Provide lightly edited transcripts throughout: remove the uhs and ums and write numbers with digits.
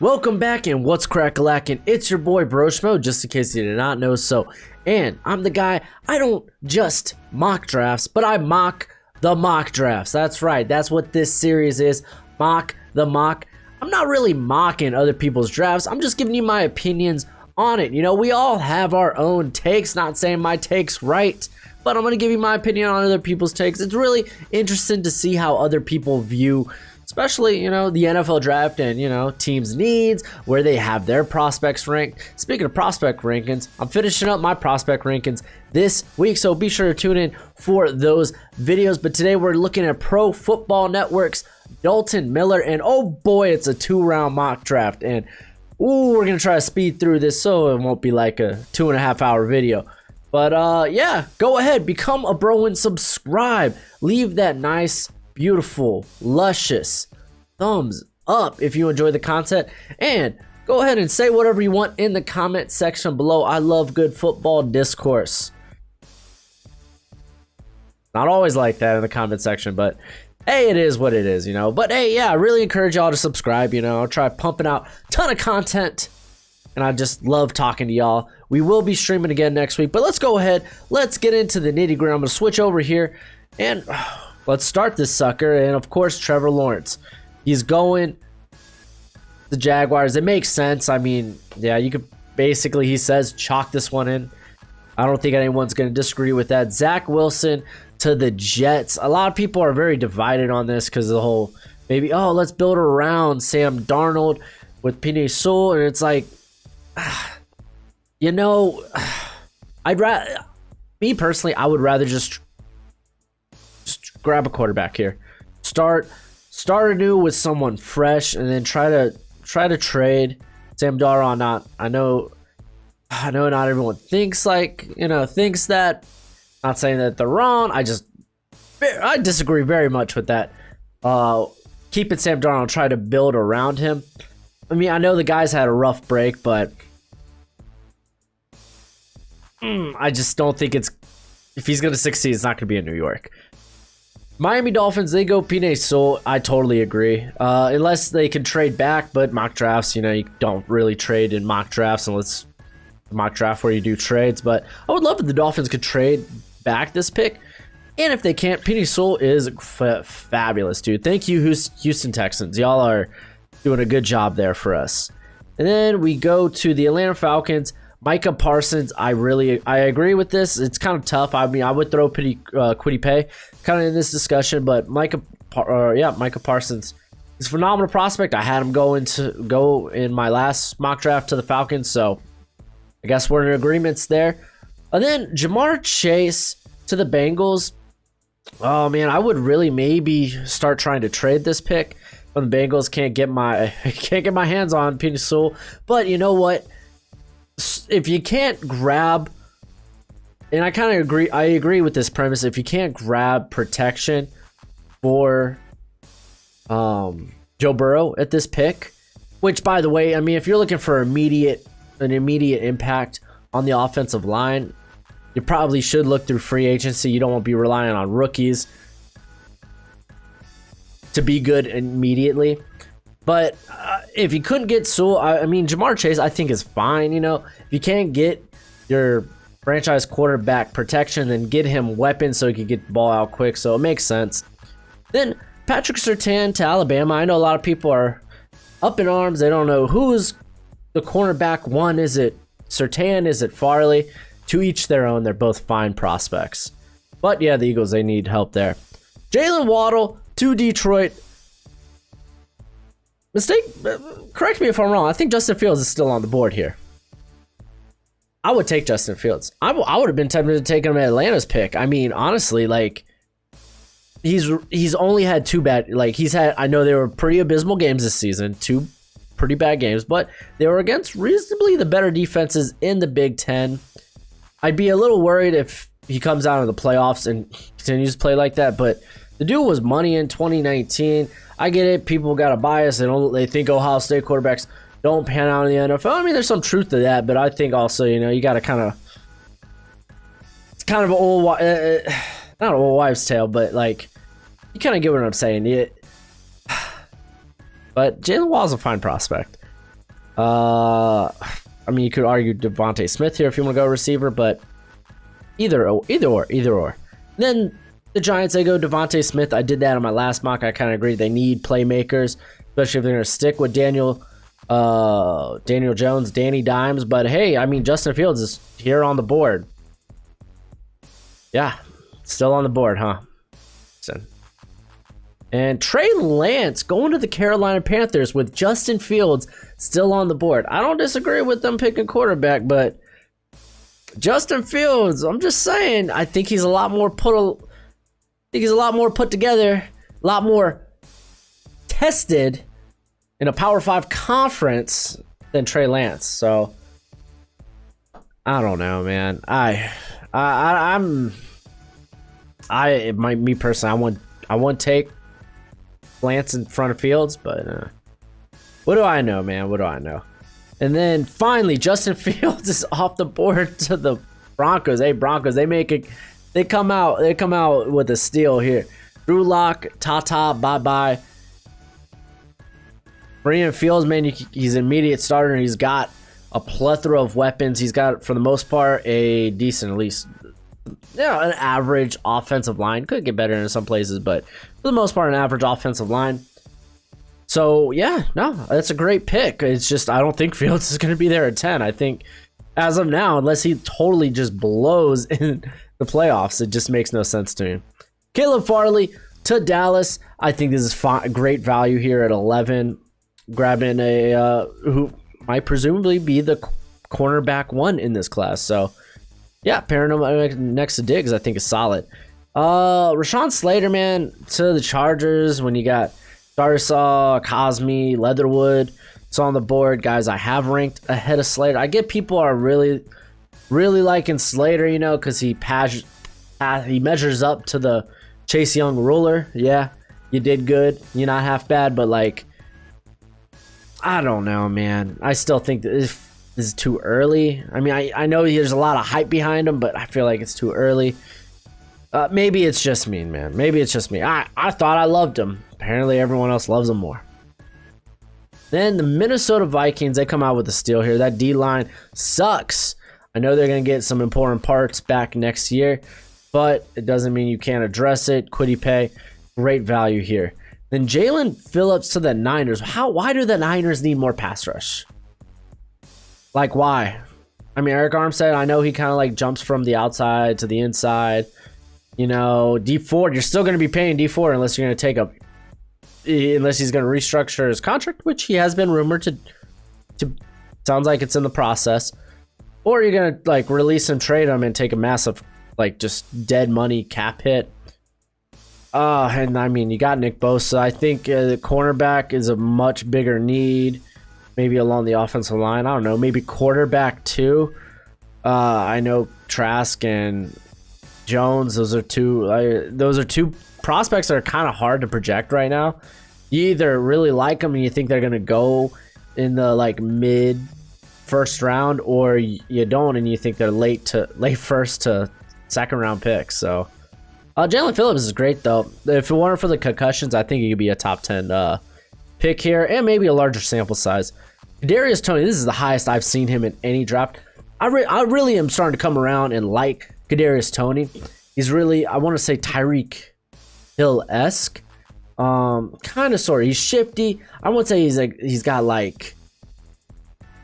Welcome back, and what's crack-a-lackin'? It's your boy Broshmo, just in case you did not know so. And I'm the guy, I don't just mock drafts, but I mock the mock drafts. That's right, that's what this series is, mock the mock. I'm not really mocking other people's drafts, I'm just giving you my opinions on it. You know, we all have our own takes, not saying my take's right, but I'm gonna give you my opinion on other people's takes. It's really interesting to see how other people view, especially, you know, the NFL draft and, you know, teams' needs, where they have their prospects ranked. Speaking of prospect rankings, I'm finishing up my prospect rankings this week, so be sure to tune in for those videos. But today we're looking at Pro Football Network's Dalton Miller, and oh boy, it's a 2-round mock draft. And ooh, we're gonna try to speed through this so it won't be like a 2.5 hour video. But yeah, go ahead, become a bro and subscribe. Leave that nice, beautiful, luscious thumbs up if you enjoy the content, and go ahead and say whatever you want in the comment section below. I love good football discourse. Not always like that in the comment section, but hey, it is what it is, you know. But hey, yeah, I really encourage y'all to subscribe. You know, I'll try pumping out a ton of content, and I just love talking to y'all. We will be streaming again next week, but let's go ahead, let's get into the nitty-gritty. I'm gonna switch over here and let's start this sucker. And of course, Trevor Lawrence. He's going the Jaguars. It makes sense. I mean, yeah, you could basically, he says, chalk this one in. I don't think anyone's going to disagree with that. Zach Wilson to the Jets. A lot of people are very divided on this because of the whole, maybe, oh, let's build around Sam Darnold with Penei Sewell. And it's like, you know, me personally, I would rather just grab a quarterback here, start anew with someone fresh, and then try to trade Sam Darnold. I know not everyone thinks that. Not saying that they're wrong. I disagree very much with that. Keeping Sam Darnold, try to build around him. I mean, I know the guy's had a rough break, but I just don't think if he's gonna succeed, it's not gonna be in New York. Miami Dolphins, they go Penei Sewell. I totally agree. Unless they can trade back, but mock drafts, you know, you don't really trade in mock drafts unless mock draft where you do trades. But I would love if the Dolphins could trade back this pick. And if they can't, Penei Sewell is fabulous, dude. Thank you, Houston Texans. Y'all are doing a good job there for us. And then we go to the Atlanta Falcons. Micah Parsons, I agree with this. It's kind of tough. I mean, I would throw Kwity Paye kind of in this discussion, but Micah Parsons is a phenomenal prospect. I had him go in my last mock draft to the Falcons, so I guess we're in agreements there. And then Jamar Chase to the Bengals. Oh man, I would really maybe start trying to trade this pick when the Bengals can't get my hands on Penei Sewell. But you know what? If you can't grab, and I kind of agree with this premise, if you can't grab protection for Joe Burrow at this pick, which by the way, I mean, if you're looking for an immediate impact on the offensive line, you probably should look through free agency. You don't want to be relying on rookies to be good immediately. But if you couldn't get Sewell, I mean, Jamar Chase, I think is fine. You know, if you can't get your franchise quarterback protection, then get him weapons so he can get the ball out quick. So it makes sense. Then Patrick Surtain to Alabama. I know a lot of people are up in arms. They don't know who's the cornerback one. Is it Surtain? Is it Farley? To each their own. They're both fine prospects. But yeah, the Eagles, they need help there. Jalen Waddle to Detroit. Correct me if I'm wrong. I think Justin Fields is still on the board here. I would take Justin Fields. I would have been tempted to take him at Atlanta's pick. I mean, honestly, like he's only had two bad. Like I know they were pretty abysmal games this season, two pretty bad games, but they were against reasonably the better defenses in the Big Ten. I'd be a little worried if he comes out of the playoffs and continues to play like that, but the dude was money in 2019. I get it. People got a bias. They think Ohio State quarterbacks don't pan out in the NFL. I mean, there's some truth to that, but I think also, you know, you got to kind of, it's kind of an not an old wives' tale, but like, you kind of get what I'm saying. But Jalen Waddle's a fine prospect. I mean, you could argue Devontae Smith here if you want to go receiver, but either or. Then the Giants, they go Devontae Smith. I did that on my last mock. I kind of agree. They need playmakers, especially if they're going to stick with Daniel Jones, Danny Dimes. But hey, I mean, Justin Fields is here on the board. Yeah, still on the board, huh? And Trey Lance going to the Carolina Panthers with Justin Fields still on the board. I don't disagree with them picking quarterback, but Justin Fields, I'm just saying, I think he's a lot more put together, a lot more tested in a Power 5 conference than Trey Lance. So I don't know, man. Me personally, I want to take Lance in front of Fields, but what do I know, man? What do I know? And then finally, Justin Fields is off the board to the Broncos. Hey, Broncos, they come out with a steal here. Drew Lock, bye-bye. Brian Fields, man, he's an immediate starter. He's got a plethora of weapons. He's got, for the most part, a decent, at least, an average offensive line. Could get better in some places, but for the most part, an average offensive line. So, yeah, no, that's a great pick. It's just, I don't think Fields is going to be there at 10. I think, as of now, unless he totally just blows in the playoffs, it just makes no sense to me. Caleb Farley to Dallas. I think this is great value here at 11. Grabbing a who might presumably be the cornerback one in this class. So, yeah, pairing him next to Diggs, I think is solid. Rashawn Slater, man, to the Chargers when you got Darsaw, Cosme, Leatherwood. So on the board, guys, I have ranked ahead of Slater. I get people are really liking Slater, because he measures up to the Chase Young ruler. Yeah, you did good. You're not half bad, but I don't know, man. I still think that this is too early. I mean, I know there's a lot of hype behind him, but I feel like it's too early. Maybe it's just me, man. Maybe it's just me. I thought I loved him. Apparently, everyone else loves him more. Then the Minnesota Vikings, they come out with a steal here. That D-line sucks. I know they're going to get some important parts back next year, but it doesn't mean you can't address it. Quiddy pay, great value here. Then Jalen Phillips to the Niners. Why do the Niners need more pass rush? Why? I mean, Eric Armstead, I know he kind of jumps from the outside to the inside. D Ford, you're still going to be paying D Ford unless you're going to unless he's going to restructure his contract, which he has been rumored to sounds like it's in the process. Or you're going to release him, trade him, and take a massive just dead money cap hit. And I mean, you got Nick Bosa. I think the cornerback is a much bigger need, maybe along the offensive line. I don't know, maybe quarterback too. I know Trask and Jones. Those are two prospects that are kind of hard to project right now. You either really like them and you think they're gonna go in the mid first round, or you don't and you think they're late first to second round picks. So. Jalen Phillips is great, though. If it weren't for the concussions, I think he could be a top 10 pick here, and maybe a larger sample size. Kadarius Toney, this is the highest I've seen him in any draft. I really am starting to come around and like Kadarius Toney. He's really, I want to say, Tyreek Hill-esque. Kind of, sort of. He's shifty. I won't say he's got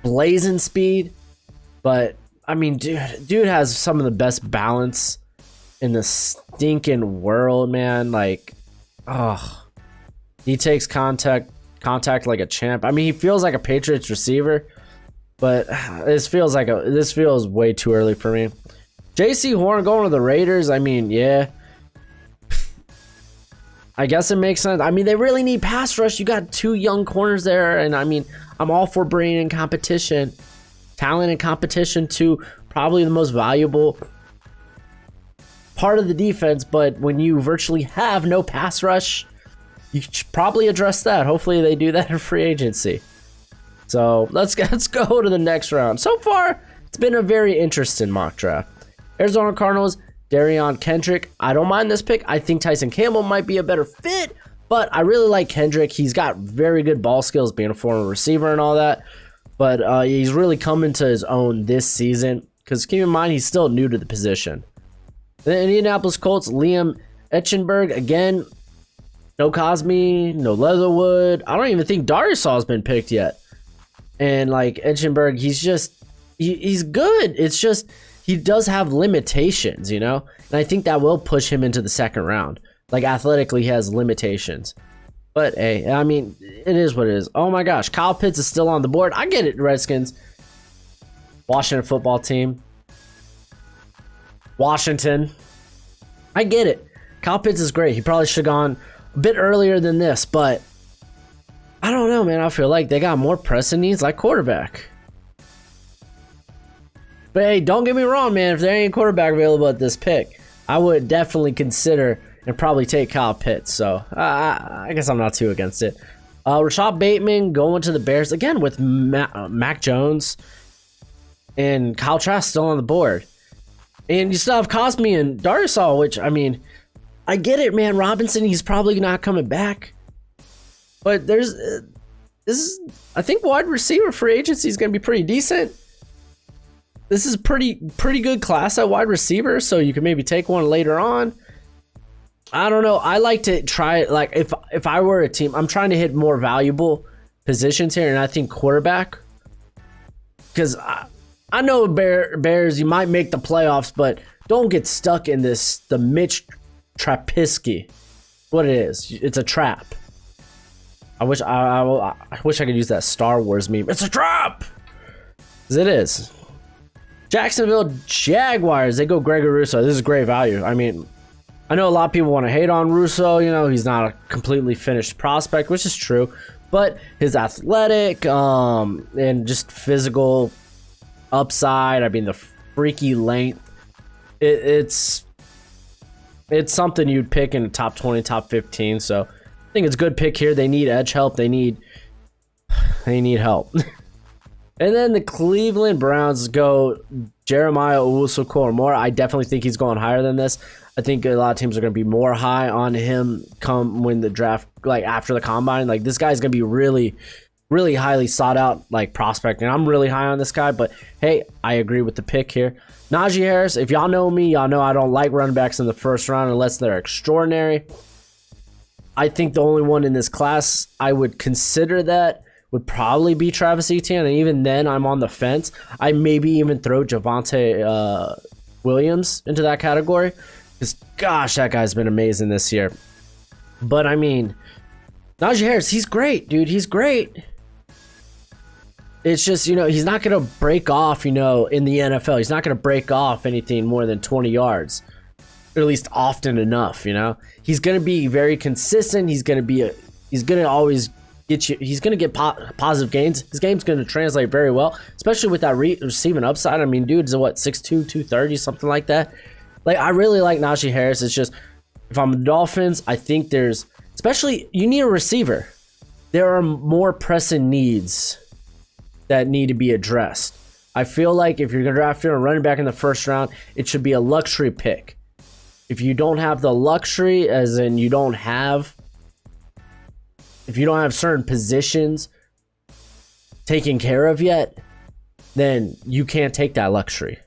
blazing speed, but I mean, dude has some of the best balance in the stinking world, man. He takes contact like a champ. I mean, he feels like a Patriots receiver, but this feels way too early for me. JC Horn going to the Raiders. I mean, yeah, I guess it makes sense. I mean, they really need pass rush. You got two young corners there, and I mean, I'm all for bringing in competition, talent and competition to probably the most valuable part of the defense, but when you virtually have no pass rush, you should probably address that. Hopefully they do that in free agency. So let's go to the next round. So far, it's been a very interesting mock draft. Arizona Cardinals, Darion Kendrick. I don't mind this pick. I think Tyson Campbell might be a better fit, but I really like Kendrick. He's got very good ball skills, being a former receiver and all that. but he's really come into his own this season. Because keep in mind, he's still new to the position. The Indianapolis Colts, Liam Eichenberg, again, no Cosme, no Leatherwood. I don't even think Dariusaw's been picked yet. And like Eichenberg, he's good. It's just he does have limitations, you know? And I think that will push him into the second round. Like athletically, he has limitations. But hey, I mean, it is what it is. Oh my gosh, Kyle Pitts is still on the board. I get it, Redskins. Washington football team. Washington. I get it. Kyle Pitts is great. He probably should have gone a bit earlier than this, but I don't know, man. I feel like they got more pressing needs like quarterback. But hey, don't get me wrong, man. If there ain't a quarterback available at this pick, I would definitely consider and probably take Kyle Pitts. So I guess I'm not too against it. Rashad Bateman going to the Bears again with Mac Jones and Kyle Trask still on the board. And you still have Cosme and Dariusaw, which, I mean, I get it, man. Robinson, he's probably not coming back. But there's, I think wide receiver free agency is going to be pretty decent. This is pretty good class at wide receiver, so you can maybe take one later on. I don't know. I like to try, like, if I were a team, I'm trying to hit more valuable positions here, and I think quarterback. Because I know Bears, you might make the playoffs, but don't get stuck in the Mitch Trubisky. What it is, it's a trap. I wish I could use that Star Wars meme. It's a trap. 'Cause it is. Jacksonville Jaguars. They go Gregory Rousseau. This is great value. I mean, I know a lot of people want to hate on Rousseau. You know, he's not a completely finished prospect, which is true. But his athletic and just physical upside, I mean, the freaky length, it's something you'd pick in the top 20, top 15. So I think it's a good pick here. They need edge help. They need help. And then the Cleveland Browns go Jeremiah Owusu-Koramoah. I definitely think he's going higher than this. I think a lot of teams are going to be more high on him come when the draft, like after the combine. Like this guy's going to be really, really highly sought out, like prospect. And I'm really high on this guy. But hey, I agree with the pick here. Najee Harris, if y'all know me, y'all know I don't like running backs in the first round unless they're extraordinary. I think the only one in this class I would consider that would probably be Travis Etienne, and even then I'm on the fence. I maybe even throw Javonte Williams into that category, because gosh, that guy's been amazing this year. But I mean, Najee Harris, he's great, dude. He's great. It's just, you know, he's not going to break off, you know, in the NFL. He's not going to break off anything more than 20 yards, or at least often enough, you know. He's going to be very consistent. He's going to always get you, he's going to get positive gains. His game's going to translate very well, especially with that receiving upside. I mean, dude's what, 6'2", 230, something like that. Like, I really like Najee Harris. It's just, if I'm the Dolphins, I think there's, especially, you need a receiver. There are more pressing needs that need to be addressed. I feel like if you're going to draft a running back in the first round, it should be a luxury pick. If you don't have the luxury, as in if you don't have certain positions taken care of yet, then you can't take that luxury.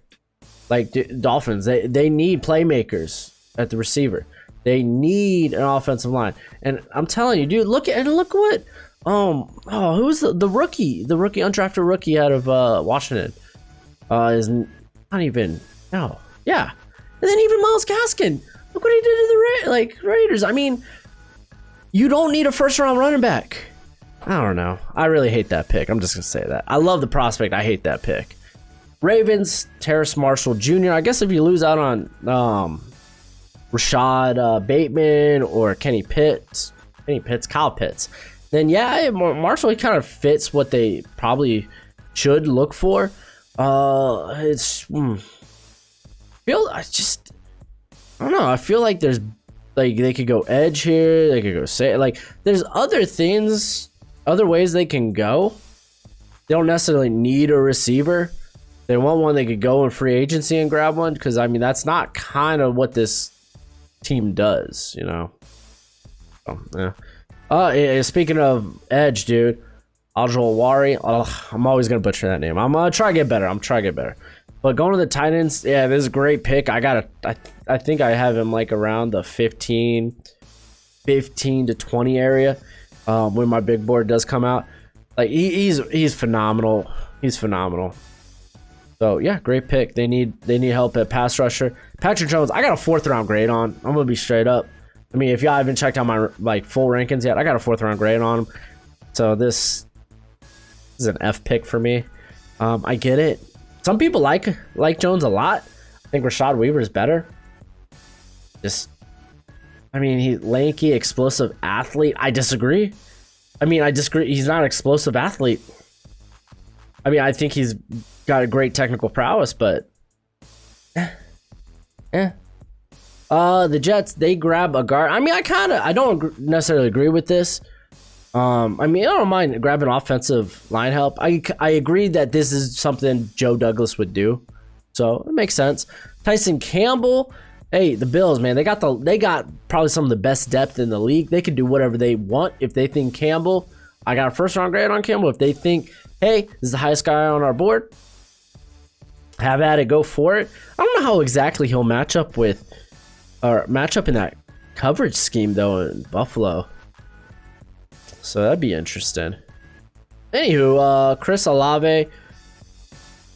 Like Dolphins, they need playmakers at the receiver. They need an offensive line. And I'm telling you, dude, look what who was the rookie undrafted rookie out of Washington? Is not even yeah. And then even Myles Gaskin, look what he did to the Raiders. I mean, you don't need a first-round running back. I don't know. I really hate that pick. I'm just going to say that. I love the prospect. I hate that pick. Ravens, Terrace Marshall Jr. I guess if you lose out on Rashad Bateman or Kyle Pitts, then yeah, Marshall, he kind of fits what they probably should look for. I don't know. I feel like there's, like, they could go edge here. They could go there's other ways they can go. They don't necessarily need a receiver. They want one, they could go in free agency and grab one, because I mean that's not kind of what this team does, you know. Yeah. Speaking of edge, dude, Aljawari. I'm always gonna butcher that name. I'm gonna try to get better. But going to the Titans, yeah, this is a great pick. I think I have him like around the 15 to 20 area when my big board does come out. Like he's phenomenal. He's phenomenal. So yeah, great pick. They need help at pass rusher. Patrick Jones, I got a 4th round grade on. I'm gonna be straight up. I mean, if y'all haven't checked out my like full rankings yet, I got a 4th round grade on him. So this is an F pick for me. I get it. Some people like Jones a lot. I think Rashad Weaver is better. I mean, he's lanky, explosive athlete. I disagree. He's not an explosive athlete. I mean, I think he's got a great technical prowess, but the Jets, they grab a guard. I mean, I don't necessarily agree with this. I don't mind grabbing offensive line help. I agree that this is something Joe Douglas would do, so it makes sense. Tyson Campbell, hey, the Bills, man, they got probably some of the best depth in the league. They can do whatever they want. If they think Campbell, I got a 1st round grade on Campbell. If they think, hey, this is the highest guy on our board, have at it, go for it. I don't know how exactly he'll match up in that coverage scheme though in Buffalo. So that'd be interesting. Anywho, Chris Olave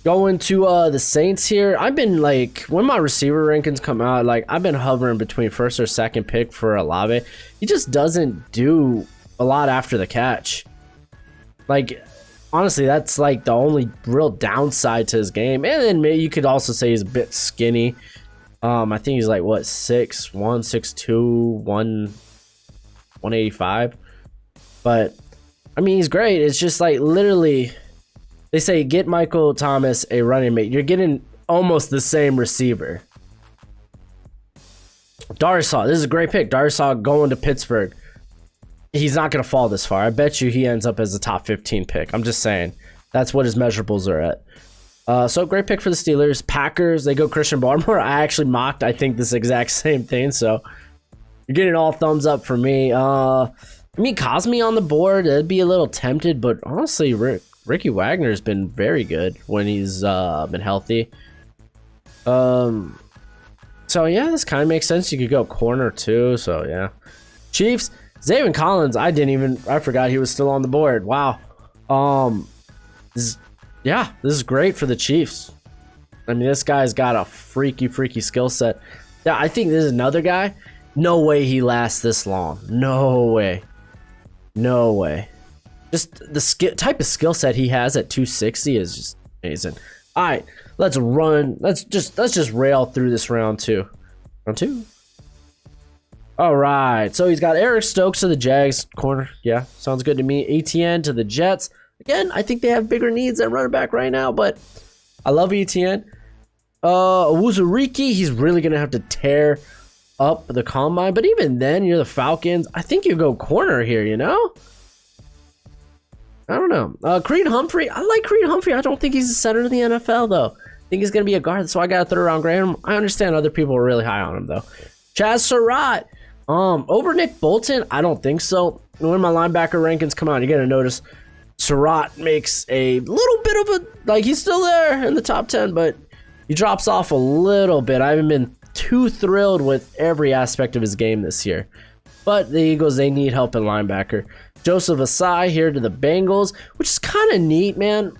going to the Saints here. I've been like, when my receiver rankings come out, like I've been hovering between 1st or 2nd pick for Olave. He just doesn't do a lot after the catch. Like, honestly, that's like the only real downside to his game. And then maybe you could also say he's a bit skinny. I think he's like what, 6'1", 6'2", 185. But I mean, he's great. It's just like literally, they say get Michael Thomas a running mate. You're getting almost the same receiver. Darrisaw, this is a great pick. Darrisaw going to Pittsburgh. He's not going to fall this far. I bet you he ends up as a top 15 pick. I'm just saying. That's what his measurables are at. So great pick for the Steelers. Packers, they go Christian Barmore. I actually mocked, I think, this exact same thing. So you're getting all thumbs up for me. I mean, Cosme on the board, it'd be a little tempted, but honestly, Ricky Wagner's been very good when he's been healthy. So yeah, this kind of makes sense. You could go corner too. So yeah, Chiefs, Zaven Collins. I forgot he was still on the board. Wow. This is great for the Chiefs. I mean, this guy's got a freaky type set. Yeah, I think this is another guy. No way he lasts this long. No way. Just the type of skill set he has at 260 is just amazing. All right, let's run. Let's just rail through this round two. All right, so he's got Eric Stokes to the Jags corner. Yeah, sounds good to me. ETN to the Jets. Again, I think they have bigger needs at running back right now, but I love ETN. Wuzuriki, he's really gonna have to tear up the combine, but even then, you're the Falcons. I think you go corner here, you know? I don't know. Creed Humphrey, I like Creed Humphrey. I don't think he's a center in the NFL, though. I think he's going to be a guard, so I got a 3rd round grade. I understand other people are really high on him, though. Chaz Surratt, over Nick Bolton, I don't think so. When my linebacker rankings come out, you're going to notice Surratt makes a little bit of a, like, he's still there in the top 10, but he drops off a little bit. I haven't been too thrilled with every aspect of his game this year, but the Eagles, they need help in linebacker. Joseph Asai here to the Bengals, which is kind of neat, man.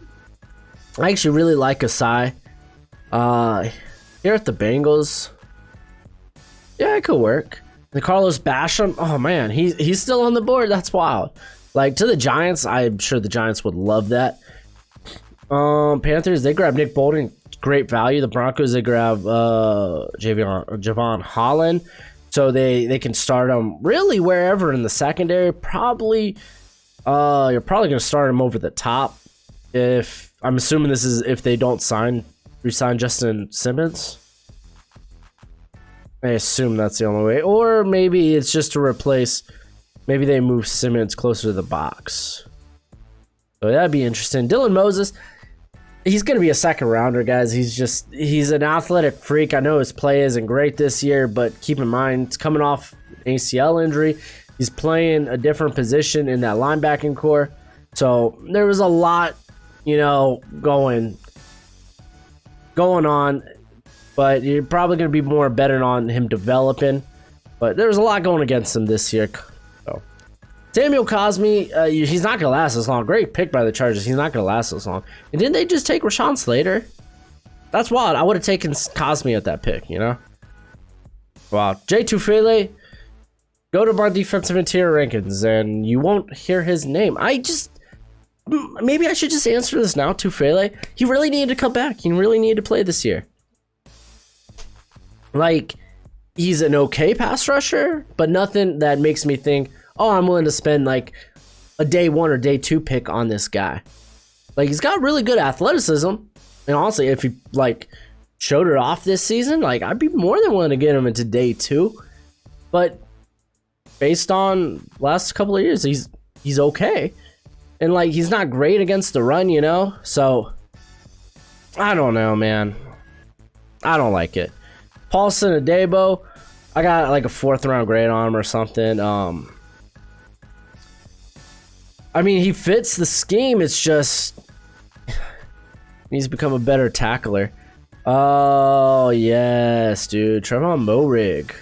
I actually really like Asai here at the Bengals. Yeah, it could work. The Carlos Basham, oh man, he's still on the board. That's wild. Like, to the Giants, I'm sure the Giants would love that. Panthers, they grab Nick Bolton, great value. The Broncos, they grab Javon Holland, so they can start him really wherever in the secondary. Probably, you're probably going to start him over the top. If I'm assuming this is if they don't resign Justin Simmons. I assume that's the only way, or maybe it's just to replace. Maybe they move Simmons closer to the box. So that'd be interesting. Dylan Moses. He's going to be a 2nd rounder, guys. He's an athletic freak. I know his play isn't great this year, but keep in mind, it's coming off ACL injury. He's playing a different position in that linebacking core. So there was a lot, going on, but you're probably going to be more betting on him developing. But there was a lot going against him this year. So Samuel Cosme, he's not going to last as long. Great pick by the Chargers. He's not going to last as long. And didn't they just take Rashawn Slater? That's wild. I would have taken Cosme at that pick, Wow. Jay Tufele, go to my defensive interior rankings, and you won't hear his name. Maybe I should just answer this now, Tufele. He really needed to come back. He really needed to play this year. Like, he's an okay pass rusher, but nothing that makes me think, oh, I'm willing to spend like a day 1 or day 2 pick on this guy. Like, he's got really good athleticism. And honestly, if he showed it off this season, I'd be more than willing to get him into day 2. But based on last couple of years, he's okay. And he's not great against the run, So I don't know, man. I don't like it. Paulson Adebo, I got a 4th round grade on him or something. I mean, he fits the scheme. It's just he's become a better tackler. Oh yes, dude. Trevon Moehrig.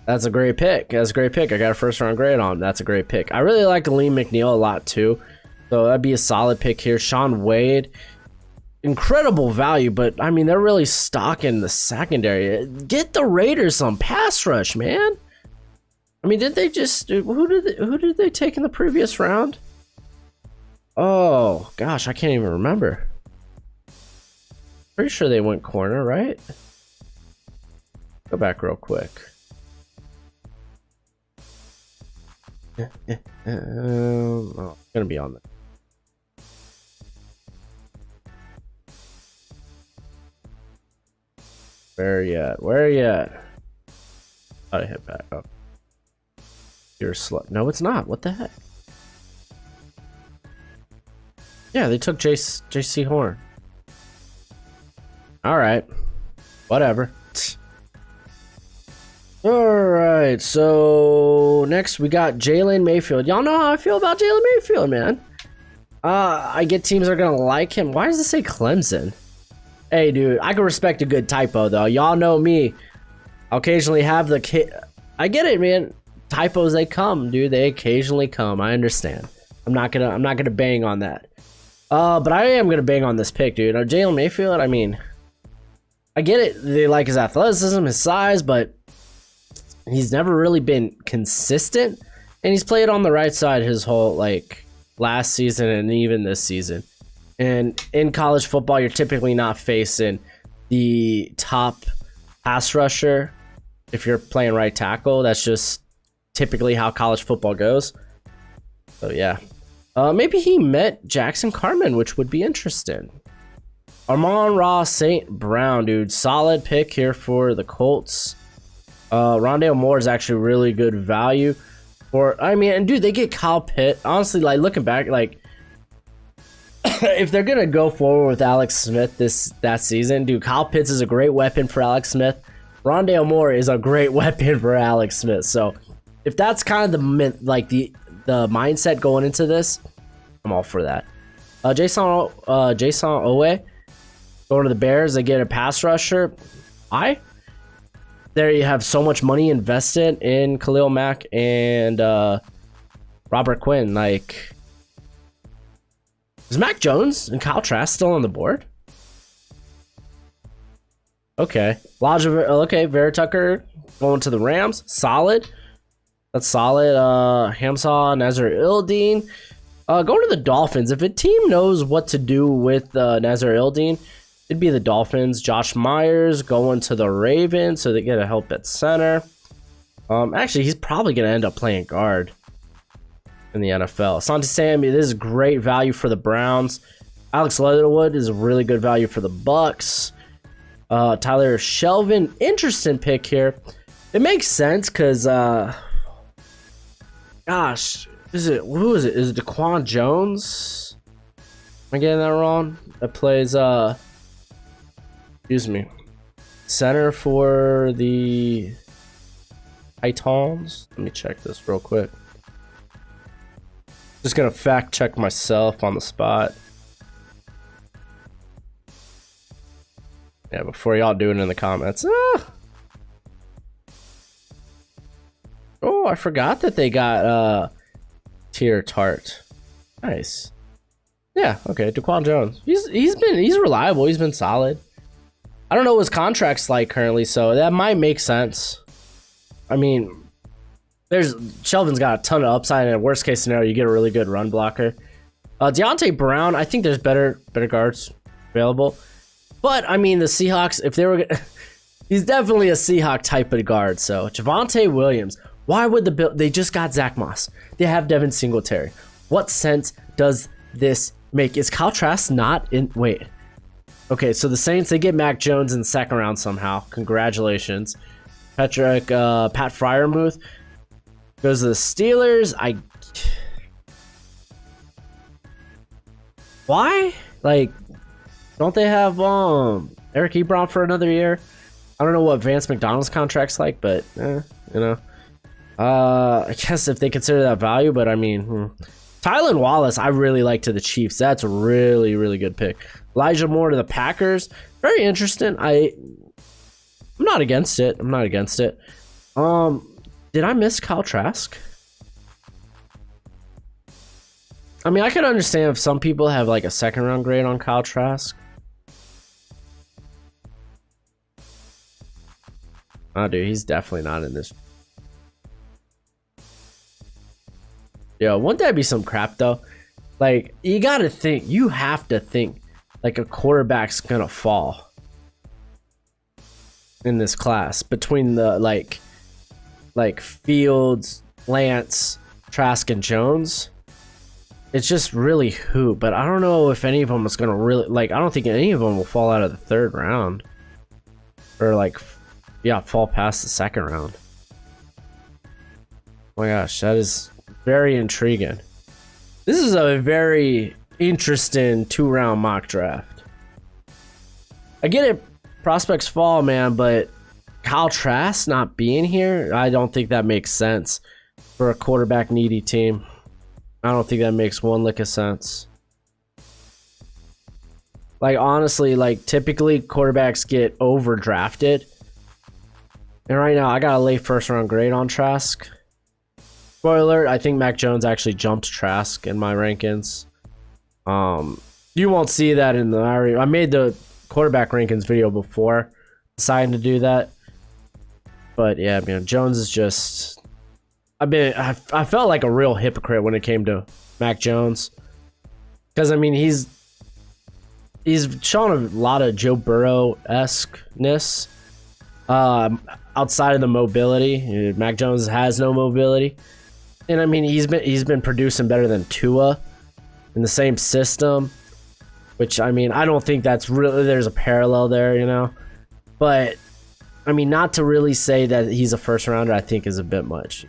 That's a great pick. I got a 1st round grade on him. That's a great pick. I really like Aleem McNeil a lot too. So that'd be a solid pick here. Sean Wade. Incredible value, but I mean, they're really stocking the secondary. Get the Raiders some pass rush, man. I mean, did they just who did they take in the previous round? Oh gosh, I can't even remember. Pretty sure they went corner, right? Go back real quick. Oh, it's gonna be on there. Where you at? Thought I hit back up. You're a slut. No, it's not. What the heck? Yeah, they took JC Horn. Alright. Whatever. Alright, so next we got Jalen Mayfield. Y'all know how I feel about Jalen Mayfield, man. I get teams are gonna like him. Why does it say Clemson? Hey, dude, I can respect a good typo, though. Y'all know me. I'll occasionally have the I get it, man. Typos, they come, dude. They occasionally come. I understand. I'm not gonna bang on that. But I am gonna bang on this pick, dude. Jalen Mayfield, I mean, I get it. They like his athleticism, his size, but he's never really been consistent. And he's played on the right side his whole, last season and even this season. And in college football, you're typically not facing the top pass rusher if you're playing right tackle. That's just typically how college football goes. So, yeah. Maybe he met Jackson Carman, which would be interesting. Amon-Ra St. Brown, dude. Solid pick here for the Colts. Rondale Moore is actually really good value. And dude, they get Kyle Pitt. Honestly, looking back, if they're gonna go forward with Alex Smith that season, dude, Kyle Pitts is a great weapon for Alex Smith. Rondale Moore is a great weapon for Alex Smith. So if that's kind of the mindset going into this, I'm all for that. Jason Owe going to the Bears. They get a pass rusher. There you have so much money invested in Khalil Mack and Robert Quinn. Is Mac Jones and Kyle Trask still on the board? Okay. Vera Tucker going to the Rams. Solid. That's solid. Hamza Nazir-Ildeen. Going to the Dolphins. If a team knows what to do with Nazir-Ildeen, it'd be the Dolphins. Josh Myers going to the Ravens, so they get a help at center. Actually, he's probably going to end up playing guard in the NFL. Asante Samuel, this is great value for the Browns. Alex Leatherwood is a really good value for the Bucks. Tyler Shelvin, interesting pick here. It makes sense because, gosh, who is it? Is it Daquan Jones? Am I getting that wrong? That plays, excuse me, center for the Titans. Let me check this real quick. Just gonna fact check myself on the spot. Yeah, before y'all do it in the comments. Oh, I forgot that they got tier tart. Nice. Yeah, okay, Daquan Jones. He's reliable, he's been solid. I don't know what his contract's like currently, so that might make sense. I mean, Shelvin's got a ton of upside, and in worst case scenario, you get a really good run blocker. Deontay Brown, I think there's better guards available. But I mean, the Seahawks, if they were he's definitely a Seahawk type of guard. So Javonte Williams, why would they just got Zach Moss? They have Devin Singletary. What sense does this make? Is Kyle Trask not in? Wait. Okay, so the Saints, they get Mac Jones in the second round somehow. Congratulations. Pat Freiermuth goes to the Steelers. Why? Like, don't they have Eric Ebron for another year? I don't know what Vance McDonald's contract's like, but you know. I guess if they consider that value, but I mean, Tylan Wallace, I really like to the Chiefs. That's a really, really good pick. Elijah Moore to the Packers. Very interesting. I'm not against it. Did I miss Kyle Trask? I mean, I could understand if some people have like a second round grade on Kyle Trask. Oh, dude, he's definitely not in this. Yo, wouldn't that be some crap though? Like, you have to think like a quarterback's gonna fall in this class between the like Fields, Lance, Trask, and Jones. It's just really who, but I don't know if any of them is gonna really I don't think any of them will fall out of the third round or fall past the second round. Oh my gosh, that is very intriguing. This is a very interesting 2-round mock draft. I get it, prospects fall, man, but Kyle Trask not being here, I don't think that makes sense for a quarterback needy team. I don't think that makes one lick of sense. Like, honestly, like, typically quarterbacks get overdrafted. And right now, I got a late first round grade on Trask. Spoiler alert, I think Mac Jones actually jumped Trask in my rankings. You won't see that in the... I made the quarterback rankings video before deciding to do that. But yeah, man, Jones is just... I felt like a real hypocrite when it came to Mac Jones. Because, I mean, he's shown a lot of Joe Burrow-esque-ness outside of the mobility. Mac Jones has no mobility. And, I mean, he's been producing better than Tua in the same system. Which, I mean, I don't think that's really... There's a parallel there, you know? But, I mean, not to really say that he's a first-rounder, I think is a bit much.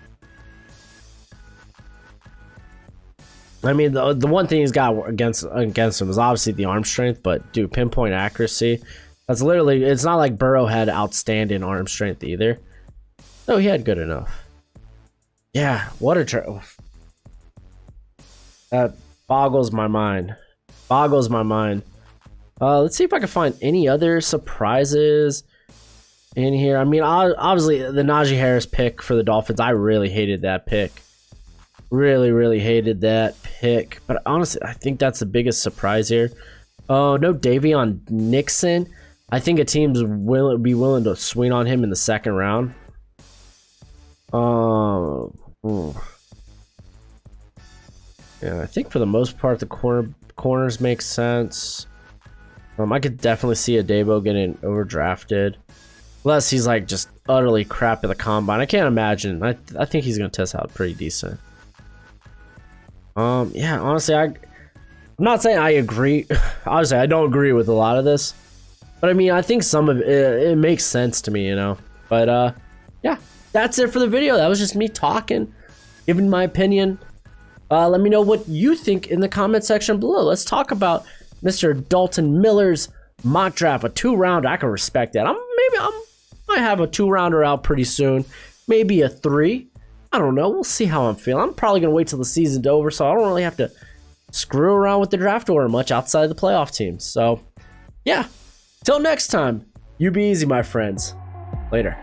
I mean, the one thing he's got against him is obviously the arm strength, but dude, pinpoint accuracy. That's literally, it's not like Burrow had outstanding arm strength either. No, he had good enough. Yeah, what a that boggles my mind. Let's see if I can find any other surprises in here. I mean, obviously the Najee Harris pick for the Dolphins, I really hated that pick. Really hated that pick. But honestly, I think that's the biggest surprise here. Oh, no Davion Nixon. I think a team's be willing to swing on him in the second round. Yeah, I think for the most part, the corners make sense. I could definitely see a Debo getting overdrafted. Unless he's like just utterly crap at the combine. I can't imagine. I think he's going to test out pretty decent. Yeah, honestly, I'm not saying I agree. Obviously, I don't agree with a lot of this, but I mean, I think some of it makes sense to me, you know. But yeah, that's it for the video. That was just me talking, giving my opinion. Let me know what you think in the comment section below. Let's talk about Mr. Dalton Miller's mock draft, a 2-round. I can respect that. I might have a 2-rounder out pretty soon, maybe a 3. I don't know. We'll see how I'm feeling. I'm probably going to wait till the season's over, so I don't really have to screw around with the draft order much outside of the playoff teams. So, yeah. Till next time, you be easy, my friends. Later.